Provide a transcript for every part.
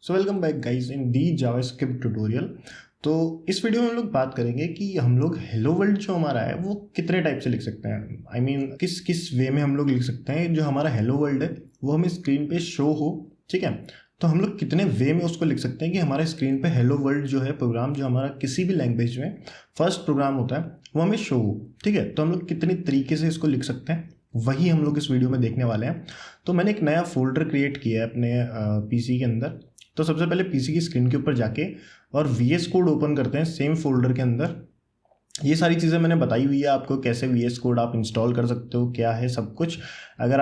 So welcome back guys in the JavaScript tutorial. तो इस video में हम लोग बात करेंगे कि हम लोग हेलो वर्ल्ड जो हमारा है वो कितने टाइप से लिख सकते हैं। आई मीन किस किस वे में हम लोग लिख सकते हैं जो हमारा हेलो वर्ल्ड है वो हमें स्क्रीन पे शो हो। ठीक है, तो हम लोग कितने वे में उसको लिख सकते हैं कि हमारे स्क्रीन पे हेलो वर्ल्ड जो है प्रोग्राम जो हमारा किसी भी लैंग्वेज में फर्स्ट प्रोग्राम होता है वो हमें शो हो। ठीक है, तो हम लोग कितनी तरीके से इसको लिख सकते हैं वही हम लोग इस वीडियो में देखने वाले हैं। तो मैंने एक नया फोल्डर क्रिएट किया है अपने पीसी के अंदर। तो सबसे पहले पीसी की स्क्रीन के ऊपर जाके और VS कोड ओपन करते हैं सेम फोल्डर के अंदर। ये सारी चीज़ें मैंने बताई हुई है आपको, कैसे VS कोड आप इंस्टॉल कर सकते हो, क्या है सब कुछ। अगर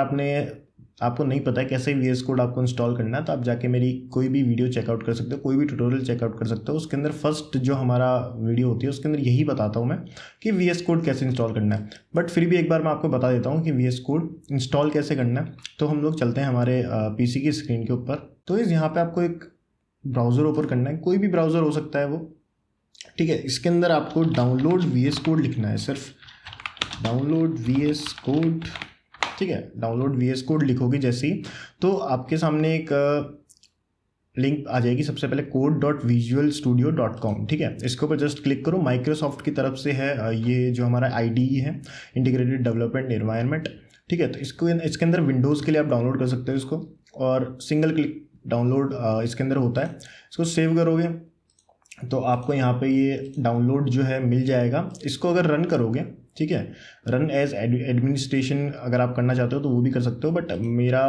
आपको नहीं पता है कैसे VS कोड आपको इंस्टॉल करना है तो आप जाके मेरी कोई भी वीडियो चेकआउट कर सकते हो, कोई भी ट्यूटोरियल चेकआउट कर सकते हो। उसके अंदर फर्स्ट जो हमारा वीडियो होती है उसके अंदर यही बताता हूँ मैं कि VS कोड कैसे इंस्टॉल करना है। बट फिर भी एक बार मैं आपको बता देता हूँ कि VS कोड इंस्टॉल कैसे करना है। तो हम लोग चलते हैं हमारे PC की स्क्रीन के ऊपर। तो इस यहाँ पे आपको एक ब्राउज़र ओपन करना है, कोई भी ब्राउज़र हो सकता है वो। ठीक है, इसके अंदर आपको डाउनलोड VS कोड लिखना है, सिर्फ डाउनलोड VS कोड। ठीक है, डाउनलोड VS कोड लिखोगे जैसे ही तो आपके सामने एक लिंक आ जाएगी। सबसे पहले code.visualstudio.com। ठीक है, इसके ऊपर जस्ट क्लिक करो। माइक्रोसॉफ्ट की तरफ से है ये जो हमारा IDE है, इंटीग्रेटेड डेवलपमेंट एनवायरनमेंट। ठीक है, तो इसके अंदर विंडोज़ के लिए आप डाउनलोड कर सकते हो इसको, और सिंगल क्लिक डाउनलोड इसके अंदर होता है। इसको सेव करोगे तो आपको यहाँ पे ये डाउनलोड जो है मिल जाएगा। इसको अगर रन करोगे, ठीक है, रन एज एडमिनिस्ट्रेशन अगर आप करना चाहते हो तो वो भी कर सकते हो। बट मेरा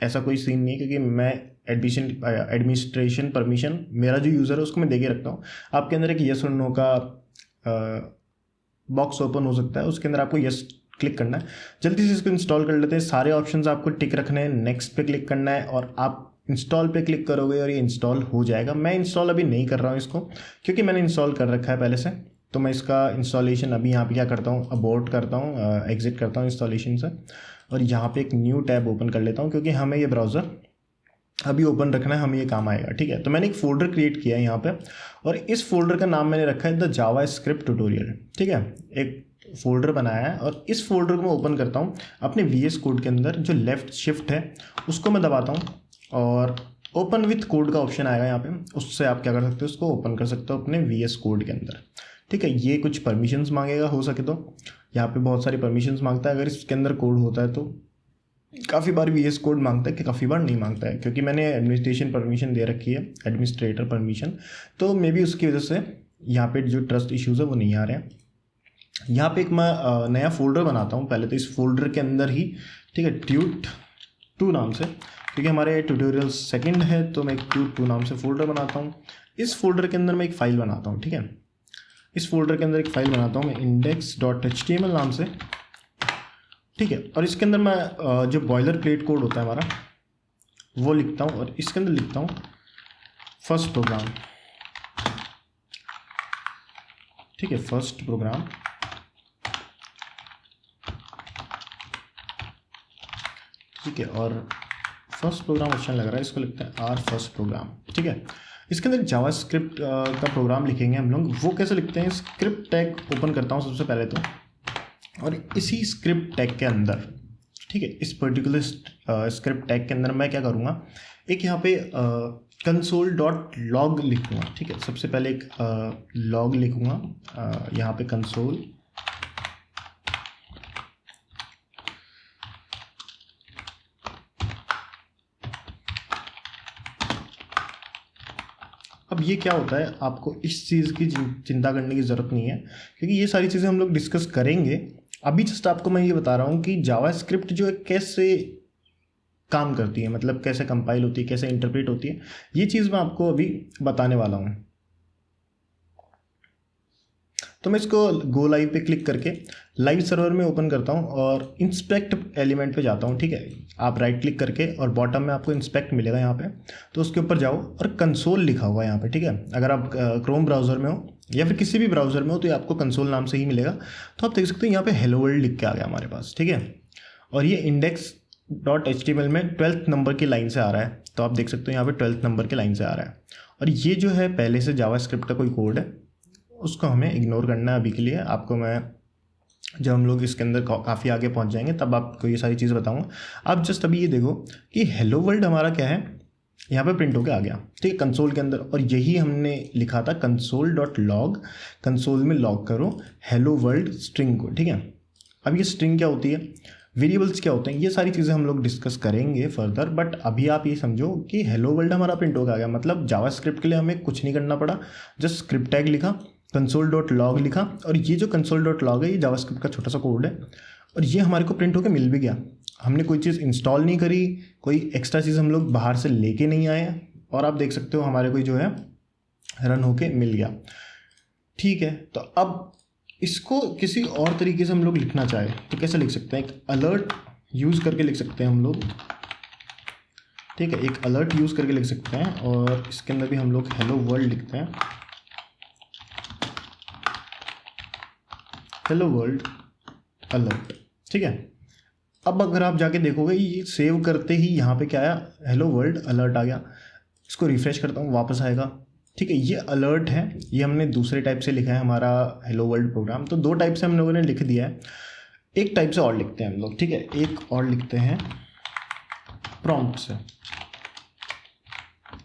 ऐसा कोई सीन नहीं है क्योंकि मैं एडमिनिस्ट्रेशन परमिशन मेरा जो यूज़र है उसको मैं दे के रखता हूँ। आपके अंदर एक येस और नो का बॉक्स ओपन हो सकता है, उसके अंदर आपको येस क्लिक करना है। जल्दी से इसको इंस्टॉल कर लेते हैं। सारे ऑप्शंस आपको टिक रखने हैं, नेक्स्ट पे क्लिक करना है और आप इंस्टॉल पे क्लिक करोगे और ये इंस्टॉल हो जाएगा। मैं इंस्टॉल अभी नहीं कर रहा हूँ इसको क्योंकि मैंने इंस्टॉल कर रखा है पहले से। तो मैं इसका इंस्टॉलेशन अभी यहाँ पे क्या करता हूँ, अबॉर्ट करता हूँ, एग्जिट करता हूँ इंस्टॉलेशन से, और यहाँ पे एक न्यू टैब ओपन कर लेता हूँ क्योंकि हमें ये ब्राउज़र अभी ओपन रखना है, हमें ये काम आएगा। ठीक है, तो मैंने एक फ़ोल्डर क्रिएट किया है यहाँ पे और इस फोल्डर का नाम मैंने रखा है द जावास्क्रिप्ट ट्यूटोरियल। ठीक है, एक फोल्डर बनाया है और इस फोल्डर को मैं ओपन करता हूँ अपने VS कोड के अंदर। जो लेफ्ट शिफ्ट है उसको मैं दबाता हूँ और ओपन विथ कोड का ऑप्शन आएगा यहाँ पे, उससे आप क्या कर सकते हो, उसको ओपन कर सकते हो अपने VS कोड के अंदर। ठीक है, ये कुछ परमिशंस मांगेगा हो सके तो, यहाँ पे बहुत सारी परमिशंस मांगता है। अगर इसके अंदर कोड होता है तो काफ़ी बार VS कोड मांगता है कि काफ़ी बार नहीं मांगता है, क्योंकि मैंने एडमिनिस्ट्रेशन परमिशन दे रखी है, एडमिनिस्ट्रेटर परमिशन। तो मे बी उसकी वजह से यहाँ पे जो ट्रस्ट इश्यूज़ है वो नहीं आ रहे हैं। यहाँ पे एक मैं नया फोल्डर बनाता हूँ पहले तो इस फोल्डर के अंदर ही। ठीक है, tut2 नाम से, क्योंकि हमारे ट्यूटोरियल सेकंड है तो मैं एक tut2 नाम से फोल्डर बनाता हूँ। इस फोल्डर के अंदर मैं एक फ़ाइल बनाता हूँ। ठीक है, इस फोल्डर के अंदर एक फ़ाइल बनाता हूँ मैं index.html नाम से। ठीक है, और इसके अंदर मैं जो बॉयलर प्लेट कोड होता है हमारा वो लिखता हूँ और इसके अंदर लिखता हूँ फर्स्ट प्रोग्राम। ठीक है, फर्स्ट प्रोग्राम। ठीक है, और फर्स्ट प्रोग्राम ऑप्शन लग रहा है, इसको लिखते हैं आर फर्स्ट प्रोग्राम। ठीक है, इसके अंदर जावास्क्रिप्ट का प्रोग्राम लिखेंगे हम लोग। वो कैसे लिखते हैं, स्क्रिप्ट टैग ओपन करता हूँ सबसे पहले तो, और इसी स्क्रिप्ट टैग के अंदर, ठीक है, इस पर्टिकुलर स्क्रिप्ट टैग के अंदर मैं क्या करूँगा, एक यहाँ पे console.log लिखूँगा। ठीक है, सबसे पहले एक लॉग लिखूँगा यहाँ पे कंसोल। अब ये क्या होता है, आपको इस चीज़ की चिंता करने की ज़रूरत नहीं है क्योंकि ये सारी चीज़ें हम लोग डिस्कस करेंगे। अभी जस्ट आपको मैं ये बता रहा हूँ कि जावास्क्रिप्ट जो है कैसे काम करती है, मतलब कैसे कंपाइल होती है, कैसे इंटरप्रेट होती है, ये चीज़ मैं आपको अभी बताने वाला हूँ। तो मैं इसको गो लाइव पे क्लिक करके लाइव सर्वर में ओपन करता हूँ और इंस्पेक्ट एलिमेंट पे जाता हूँ। ठीक है, आप राइट क्लिक करके और बॉटम में आपको इंस्पेक्ट मिलेगा यहाँ पे, तो उसके ऊपर जाओ और कंसोल लिखा हुआ है यहाँ पे। ठीक है, अगर आप क्रोम ब्राउज़र में हो या फिर किसी भी ब्राउज़र में हो तो ये आपको कंसोल नाम से ही मिलेगा। तो आप देख सकते हो यहाँ पे हेलो वर्ल्ड लिख के आ गया हमारे पास। ठीक है, और ये index.html में 12th नंबर की लाइन से आ रहा है, तो आप देख सकते हो यहाँ पे 12th नंबर की लाइन से आ रहा है। और ये जो है पहले से जावास्क्रिप्ट का कोई कोड है, उसको हमें इग्नोर करना है अभी के लिए। आपको मैं जब हम लोग इसके अंदर काफ़ी आगे पहुंच जाएंगे तब आपको ये सारी चीज़ बताऊंगा। आप जस्ट अभी ये देखो कि हेलो वर्ल्ड हमारा क्या है, यहाँ पे प्रिंट होके आ गया, ठीक है, कंसोल के अंदर। और यही हमने लिखा था कंसोल डॉट लॉग, कंसोल में लॉग करो हेलो वर्ल्ड स्ट्रिंग को, ठीक है। अब ये स्ट्रिंग क्या होती है, वेरिएबल्स क्या होते हैं, ये सारी चीज़ें हम लोग डिस्कस करेंगे फर्दर। बट अभी आप ये समझो कि हेलो वर्ल्ड हमारा प्रिंट होके आ गया, मतलब जावास्क्रिप्ट के लिए हमें कुछ नहीं करना पड़ा, जस्ट स्क्रिप्ट टैग लिखा, कंसोल डॉट लॉग लिखा, और ये जो कंसोल डॉट लॉग है ये जावास्क्रिप्ट का छोटा सा कोड है, और ये हमारे को प्रिंट होके मिल भी गया। हमने कोई चीज़ इंस्टॉल नहीं करी, कोई एक्स्ट्रा चीज़ हम लोग बाहर से लेके नहीं आए, और आप देख सकते हो हमारे को जो है रन होके मिल गया, ठीक है। तो अब इसको किसी और तरीके से हम लोग लिखना चाहें तो कैसे लिख सकते हैं, एक अलर्ट यूज़ करके लिख सकते हैं हम लोग, ठीक है, एक अलर्ट यूज़ करके लिख सकते हैं, और इसके अंदर भी हम लोग हेलो वर्ल्ड लिखते हैं, हेलो वर्ल्ड अलर्ट, ठीक है। अब अगर आप जाके देखोगे ये सेव करते ही यहाँ पे क्या आया, हेलो वर्ल्ड अलर्ट आ गया। इसको रिफ्रेश करता हूँ, वापस आएगा, ठीक है। ये अलर्ट है, ये हमने दूसरे टाइप से लिखा है हमारा हेलो वर्ल्ड प्रोग्राम। तो दो टाइप से हम लोगों ने लिख दिया है, एक टाइप से और लिखते हैं हम लोग, ठीक है, एक और लिखते हैं प्रॉम्प्ट से,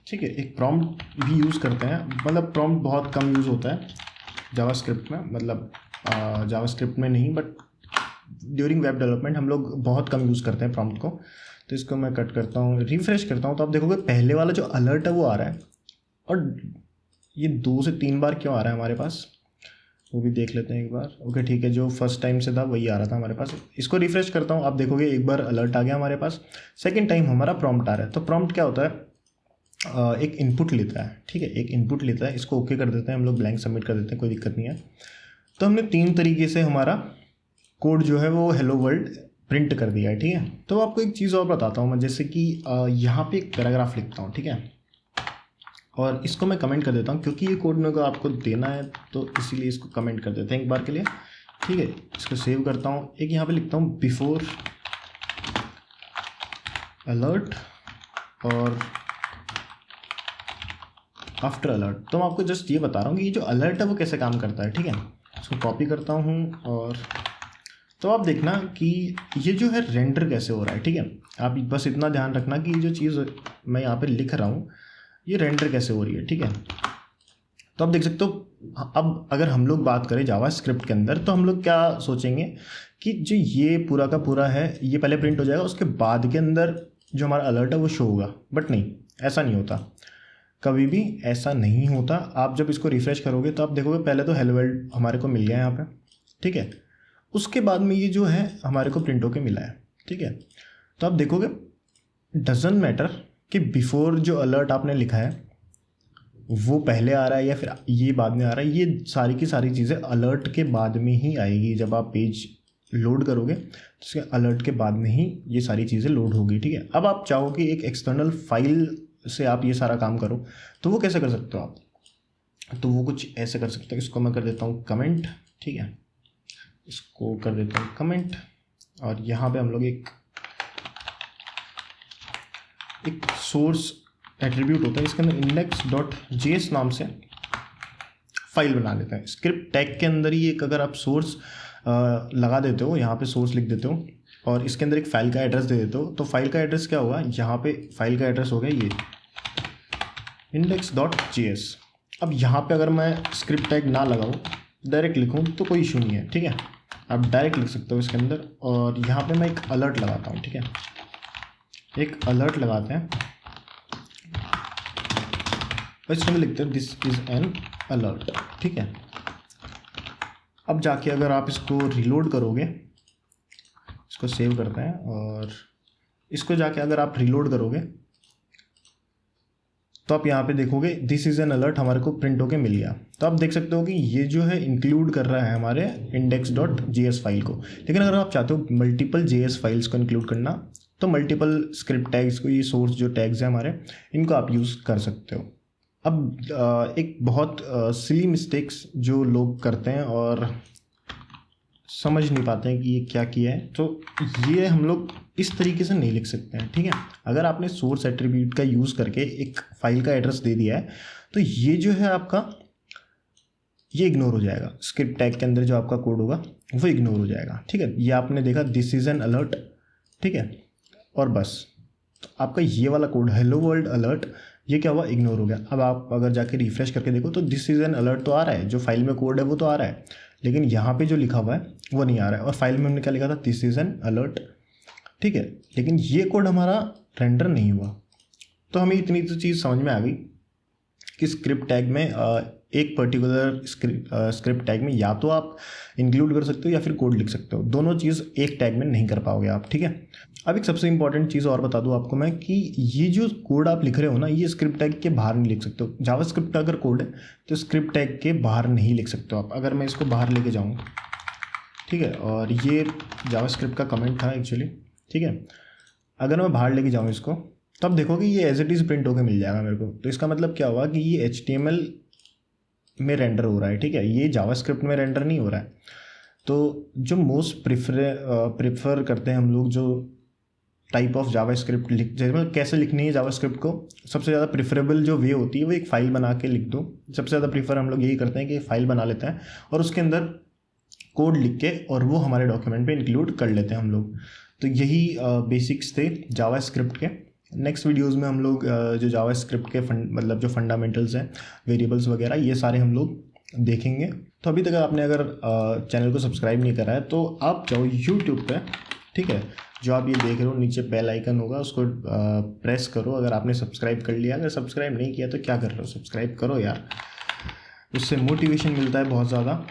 ठीक है। एक प्रॉम्प्ट भी यूज़ करते हैं, मतलब प्रॉम्प्ट बहुत कम यूज़ होता है जावास्क्रिप्ट में, मतलब जावास्क्रिप्ट में नहीं, बट ड्यूरिंग वेब डेवलपमेंट हम लोग बहुत कम यूज़ करते हैं प्रॉम्प्ट को। तो इसको मैं कट करता हूँ, रिफ्रेश करता हूँ, तो आप देखोगे पहले वाला जो अलर्ट है वो आ रहा है, और ये 2 से 3 बार क्यों आ रहा है हमारे पास, वो भी देख लेते हैं एक बार। ओके ठीक है, जो फर्स्ट टाइम से था वही आ रहा था हमारे पास। इसको रिफ्रेश करता हूँ, आप देखोगे एक बार अलर्ट आ गया हमारे पास, सेकेंड टाइम हमारा प्रॉम्प्ट आ रहा है। तो प्रॉम्प्ट क्या होता है, एक इनपुट लेता है, ठीक है, एक इनपुट लेता है, इसको ओके कर देते हैं हम लोग, ब्लैंक सबमिट कर देते हैं, कोई दिक्कत नहीं है। तो हमने 3 तरीके से हमारा कोड जो है वो हेलो वर्ल्ड प्रिंट कर दिया है, ठीक है। तो आपको एक चीज़ और बताता हूँ मैं, जैसे कि यहाँ पे एक पैराग्राफ लिखता हूँ, ठीक है, और इसको मैं कमेंट कर देता हूँ क्योंकि ये कोड मेरे को आपको देना है, तो इसीलिए इसको कमेंट कर देते हैं एक बार के लिए, ठीक है। इसको सेव करता हूँ, एक यहाँ पे लिखता हूँ बिफोर अलर्ट और आफ्टर अलर्ट। तो मैं आपको जस्ट ये बता रहा हूँ कि ये जो अलर्ट है वो कैसे काम करता है, ठीक है। इसको कॉपी करता हूँ, और तो आप देखना कि ये जो है रेंडर कैसे हो रहा है, ठीक है। आप बस इतना ध्यान रखना कि ये जो चीज़ मैं यहाँ पे लिख रहा हूँ ये रेंडर कैसे हो रही है, ठीक है। तो आप देख सकते हो, अब अगर हम लोग बात करें जावास्क्रिप्ट के अंदर तो हम लोग क्या सोचेंगे कि जो ये पूरा का पूरा है ये पहले प्रिंट हो जाएगा, उसके बाद के अंदर जो हमारा अलर्ट है वो शो होगा, बट नहीं, ऐसा नहीं होता, कभी भी ऐसा नहीं होता। आप जब इसको रिफ्रेश करोगे तो आप देखोगे पहले तो हेलो वर्ल्ड हमारे को मिल गया यहाँ पे, ठीक है, उसके बाद में ये जो है हमारे को प्रिंट होके मिला है, ठीक है। तो आप देखोगे डजंट मैटर कि बिफोर जो अलर्ट आपने लिखा है वो पहले आ रहा है या फिर ये बाद में आ रहा है, ये सारी की सारी चीज़ें अलर्ट के बाद में ही आएगी। जब आप पेज लोड करोगे तो उसके अलर्ट के बाद में ही ये सारी चीज़ें लोड होगी, ठीक है। अब आप चाहो कि एक एक्सटर्नल फाइल से आप ये सारा काम करो, तो वो कैसे कर सकते हो आप, तो वो कुछ ऐसे कर सकते हो। इसको मैं कर देता हूँ कमेंट, ठीक है, इसको कर देता हूँ कमेंट, और यहाँ पे हम लोग एक सोर्स एट्रीब्यूट होता है, इसके अंदर index.js नाम से फाइल बना लेते हैं। स्क्रिप्ट टैग के अंदर ही एक अगर आप सोर्स लगा देते हो, यहाँ पे सोर्स लिख देते हो, और इसके अंदर एक फाइल का एड्रेस दे देते हो, तो फाइल का एड्रेस क्या होगा, यहाँ पे फाइल का एड्रेस हो गया ये index.js। अब यहाँ पे अगर मैं स्क्रिप्ट टैग ना लगाऊँ, डायरेक्ट लिखूँ तो कोई इशू नहीं है, ठीक है, आप डायरेक्ट लिख सकते हो इसके अंदर। और यहाँ पे मैं एक अलर्ट लगाता हूँ, ठीक है, एक अलर्ट लगाते हैं, और इसके अंदर लिखते हैं दिस इज़ एन अलर्ट, ठीक है। अब जाके अगर आप इसको रिलोड करोगे, इसको सेव करते हैं, और इसको जाके अगर आप रिलोड करोगे तो आप यहाँ पे देखोगे दिस इज़ एन अलर्ट हमारे को प्रिंट होके मिल गया। तो आप देख सकते हो कि ये जो है इंक्लूड कर रहा है हमारे index.js फाइल को। लेकिन अगर आप चाहते हो मल्टीपल JS फाइल्स को इंक्लूड करना, तो मल्टीपल स्क्रिप्ट टैग्स को, ये सोर्स जो टैग्स हैं हमारे, इनको आप यूज़ कर सकते हो। अब एक बहुत सिली मिस्टेक्स जो लोग करते हैं और समझ नहीं पाते हैं कि ये क्या किया है, तो ये हम लोग इस तरीके से नहीं लिख सकते हैं, ठीक है। अगर आपने सोर्स एट्रीब्यूट का यूज़ करके एक फाइल का एड्रेस दे दिया है तो ये जो है आपका ये इग्नोर हो जाएगा, स्क्रिप्ट टैग के अंदर जो आपका कोड होगा वो इग्नोर हो जाएगा, ठीक है। ये आपने देखा दिस इज़ एन अलर्ट, ठीक है, और बस तो आपका ये वाला कोड हेलो वर्ल्ड अलर्ट ये क्या हुआ, इग्नोर हो गया। अब आप अगर जाके रिफ्रेश करके देखो तो दिस इज़ एन अलर्ट तो आ रहा है, जो फाइल में कोड है वो तो आ रहा है, लेकिन यहाँ पे जो लिखा हुआ है वो नहीं आ रहा है। और फाइल में हमने क्या लिखा था, दिस इज़ एन अलर्ट, ठीक है, लेकिन ये कोड हमारा रेंडर नहीं हुआ। तो हमें इतनी तो चीज़ समझ में आ गई कि स्क्रिप्ट टैग में एक पर्टिकुलर स्क्रिप्ट टैग में या तो आप इंक्लूड कर सकते हो या फिर कोड लिख सकते हो, दोनों चीज़ एक टैग में नहीं कर पाओगे आप, ठीक है। अब एक सबसे इंपॉर्टेंट चीज़ और बता दूं आपको मैं कि ये जो कोड आप लिख रहे हो ना, ये स्क्रिप्ट टैग के बाहर नहीं लिख सकते हो। जावास्क्रिप्ट का अगर कोड है तो स्क्रिप्ट टैग के बाहर नहीं लिख सकते हो आप। अगर मैं इसको बाहर लेके जाऊँ, ठीक है, और ये जावास्क्रिप्ट का कमेंट था एक्चुअली, ठीक है, अगर मैं बाहर लेके जाऊँ इसको तब देखोगे ये एज इट इज़ प्रिंट होकर मिल जाएगा मेरे को। तो इसका मतलब क्या हुआ कि ये HTML में रेंडर हो रहा है, ठीक है, ये जावास्क्रिप्ट में रेंडर नहीं हो रहा है। तो जो मोस्ट प्रेफर करते हैं हम लोग, जो टाइप ऑफ जावास्क्रिप्ट मतलब कैसे लिखनी है जावास्क्रिप्ट को, सबसे ज़्यादा प्रेफरेबल जो वे होती है वो एक फ़ाइल बना के लिख दो। सबसे ज़्यादा प्रीफर हम लोग यही करते हैं कि फ़ाइल बना लेते हैं और उसके अंदर कोड लिख के और वो हमारे डॉक्यूमेंट पे इंक्लूड कर लेते हैं हम लोग। तो यही बेसिक्स थे जावास्क्रिप्ट के। नेक्स्ट वीडियोस में हम लोग जो जावास्क्रिप्ट के मतलब जो फंडामेंटल्स हैं, वेरिएबल्स वगैरह, ये सारे हम लोग देखेंगे। तो अभी तक आपने अगर चैनल को सब्सक्राइब नहीं करा है तो आप जाओ यूट्यूब पे, ठीक है, जो आप ये देख रहे हो नीचे बेल आइकन होगा उसको प्रेस करो। अगर आपने सब्सक्राइब कर लिया, अगर सब्सक्राइब नहीं किया तो क्या कर रहे हो, सब्सक्राइब करो यार, उससे मोटिवेशन मिलता है बहुत ज़्यादा।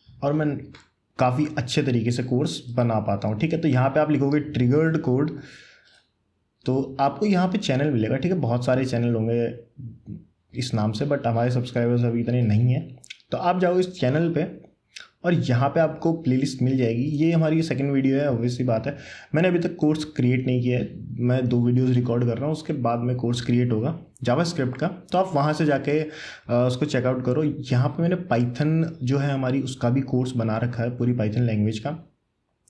और मैं काफ़ी अच्छे तरीके से कोर्स बना पाता हूँ, ठीक है। तो यहाँ पे आप लिखोगे ट्रिगर्ड कोड, तो आपको यहाँ पे चैनल मिलेगा, ठीक है। बहुत सारे चैनल होंगे इस नाम से, बट हमारे सब्सक्राइबर्स अभी इतने नहीं हैं। तो आप जाओ इस चैनल पे और यहाँ पे आपको प्लेलिस्ट मिल जाएगी। ये हमारी सेकंड वीडियो है, ऑब्वियस सी बात है। मैंने अभी तक कोर्स क्रिएट नहीं किया है, मैं 2 वीडियोस रिकॉर्ड कर रहा हूँ, उसके बाद में कोर्स क्रिएट होगा जावास्क्रिप्ट का। तो आप वहाँ से जाके उसको चेकआउट करो। यहाँ पे मैंने पाइथन जो है हमारी, उसका भी कोर्स बना रखा है, पूरी पाइथन लैंग्वेज का।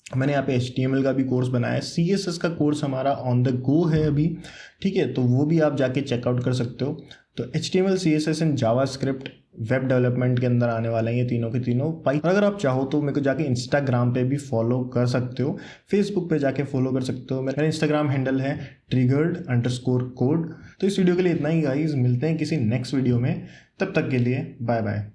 मैंने यहाँ पे HTML का भी कोर्स बनाया है, CSS का कोर्स हमारा ऑन द गो है अभी, ठीक है, तो वो भी आप जाके चेकआउट कर सकते हो। तो HTML, CSS and JavaScript web development के अंदर आने वाले हैं ये तीनों के तीनों। और अगर आप चाहो तो मेरे को जाके इंस्टाग्राम पे भी फॉलो कर सकते हो, फेसबुक पे जाके फॉलो कर सकते हो। मेरा इंस्टाग्राम हैंडल है triggered_code। तो इस वीडियो के लिए इतना ही गाइस, मिलते हैं किसी नेक्स्ट वीडियो में, तब तक के लिए बाय बाय।